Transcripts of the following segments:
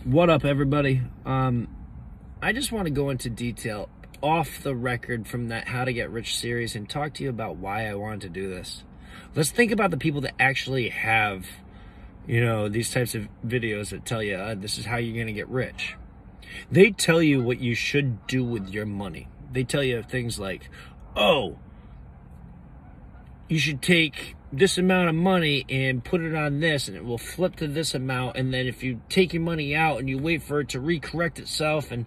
What up, everybody? I just want to go into detail off the record from that How to Get Rich series and talk to you about why I wanted to do this. Let's think about the people that actually have, these types of videos that tell you this is how you're going to get rich. They tell you what you should do with your money. They tell you things like, oh, you should take this amount of money and put it on this and it will flip to this amount, and then if you take your money out and you wait for it to recorrect itself, and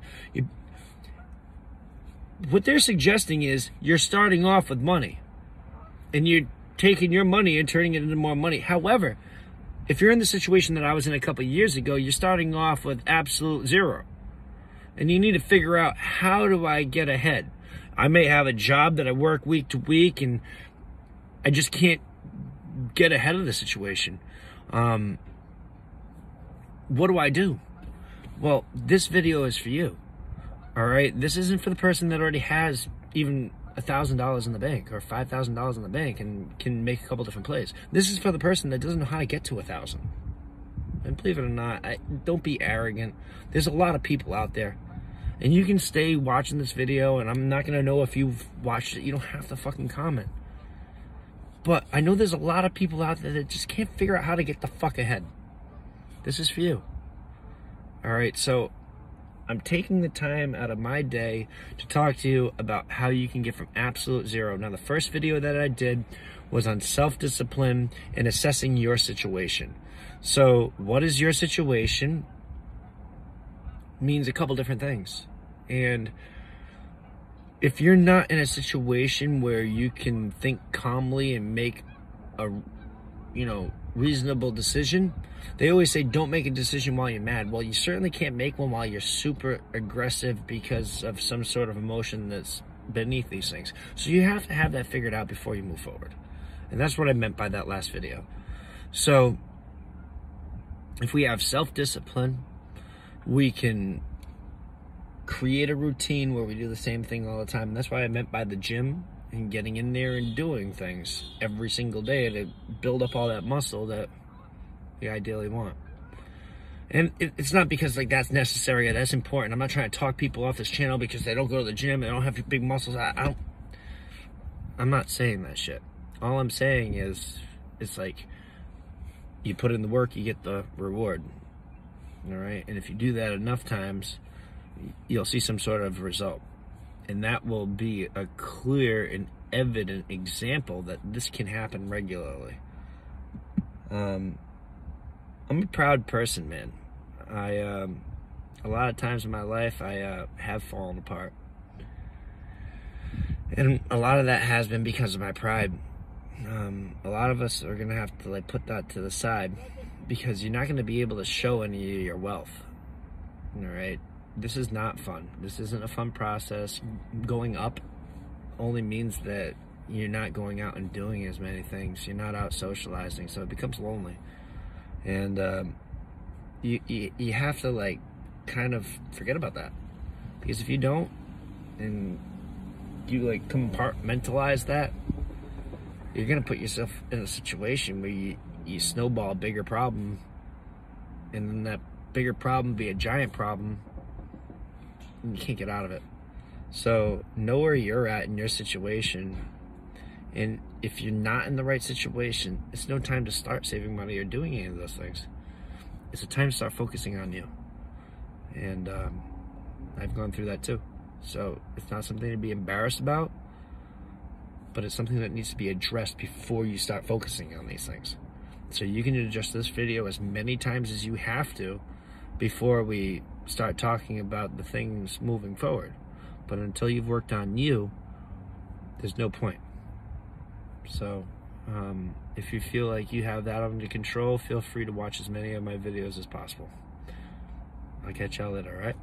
what they're suggesting is you're starting off with money and you're taking your money and turning it into more money. However, if you're in the situation that I was in a couple of years ago, you're starting off with absolute zero and you need to figure out, how do I get ahead? I may have a job that I work week to week and I just can't get ahead of the situation. What do I do? Well, this video is for you. All right, this isn't for the person that already has even $1,000 in the bank or $5,000 in the bank and can make a couple different plays. This is for the person that doesn't know how to get to 1,000. And believe it or not, don't be arrogant. There's a lot of people out there, and you can stay watching this video, and I'm not gonna know if you've watched it. You don't have to fucking comment. But I know there's a lot of people out there that just can't figure out how to get the fuck ahead. This is for you. All right, so I'm taking the time out of my day to talk to you about how you can get from absolute zero. Now, the first video that I did was on self-discipline and assessing your situation. So what is your situation means a couple different things. And if you're not in a situation where you can think calmly and make a, reasonable decision, they always say don't make a decision while you're mad. Well, you certainly can't make one while you're super aggressive because of some sort of emotion that's beneath these things. So you have to have that figured out before you move forward. And that's what I meant by that last video. So if we have self-discipline, we can create a routine where we do the same thing all the time. And that's what I meant by the gym and getting in there and doing things every single day to build up all that muscle that we ideally want. And it's not because that's necessary or that's important. I'm not trying to talk people off this channel because they don't go to the gym, they don't have big muscles. I'm not saying that shit. All I'm saying is, it's like, you put in the work, you get the reward. All right? And if you do that enough times, you'll see some sort of result. And that will be a clear and evident example that this can happen regularly. I'm a proud person, man. A lot of times in my life, I have fallen apart. And a lot of that has been because of my pride. A lot of us are going to have to put that to the side, because you're not going to be able to show any of your wealth. All right? This is not fun. This isn't a fun process. Going up only means that you're not going out and doing as many things. You're not out socializing, so it becomes lonely. And you have to kind of forget about that, because if you don't and you compartmentalize that, you're gonna put yourself in a situation where you snowball a bigger problem, and then that bigger problem be a giant problem, and you can't get out of it. So know where you're at in your situation, and if you're not in the right situation, it's no time to start saving money or doing any of those things. It's a time to start focusing on you. And I've gone through that too. So it's not something to be embarrassed about, but it's something that needs to be addressed before you start focusing on these things. So you can adjust this video as many times as you have to before we start talking about the things moving forward. But until you've worked on you, there's no point. So if you feel like you have that under control, feel free to watch as many of my videos as possible. I'll catch y'all later, all right?